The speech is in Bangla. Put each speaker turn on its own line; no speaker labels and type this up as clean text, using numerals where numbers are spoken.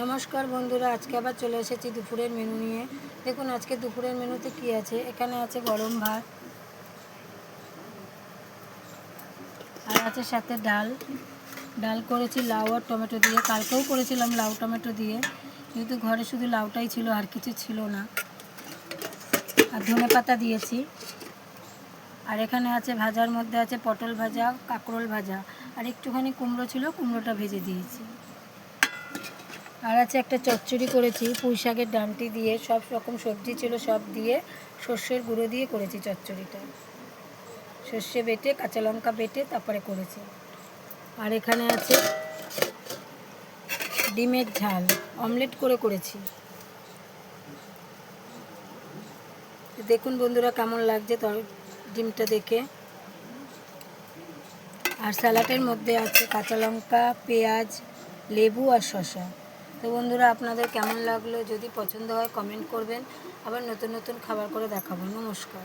নমস্কার বন্ধুরা, আজকে আবার চলে এসেছি দুপুরের মেনু নিয়ে। দেখুন আজকে দুপুরের মেনুতে কি আছে। এখানে আছে গরম ভাত, আর আছে সাথে ডাল। ডাল করেছি লাউ আর টমেটো দিয়ে। কালকেও করেছিলাম লাউ টমেটো দিয়ে, কিন্তু ঘরে শুধু লাউটাই ছিল, আর কিছু ছিল না। আর ধনে পাতা দিয়েছি। আর এখানে আছে ভাজার মধ্যে আছে পটল ভাজা, কাঁকরোল ভাজা, আর একটুখানি কুমড়ো ছিল, কুমড়োটা ভেজে দিয়েছি। আর আছে একটা চচ্চড়ি করেছি পুঁই শাকের ডাঁটি দিয়ে, সব রকম সবজি ছিল সব দিয়ে, সর্ষের গুঁড়ো দিয়ে করেছি চচ্চড়িটা। সর্ষে বেটে, কাঁচা লঙ্কা বেটে তারপরে করেছি। আর এখানে আছে ডিমের ঝাল, অমলেট করে করেছি। দেখুন বন্ধুরা কেমন লাগছে ডিমটা দেখে। আর স্যালাডের মধ্যে আছে কাঁচা লঙ্কা, পেঁয়াজ, লেবু আর শসা। তো বন্ধুরা আপনাদের কেমন লাগলো, যদি পছন্দ হয় কমেন্ট করবেন। আবার নতুন নতুন খাবার করে দেখাবো। নমস্কার।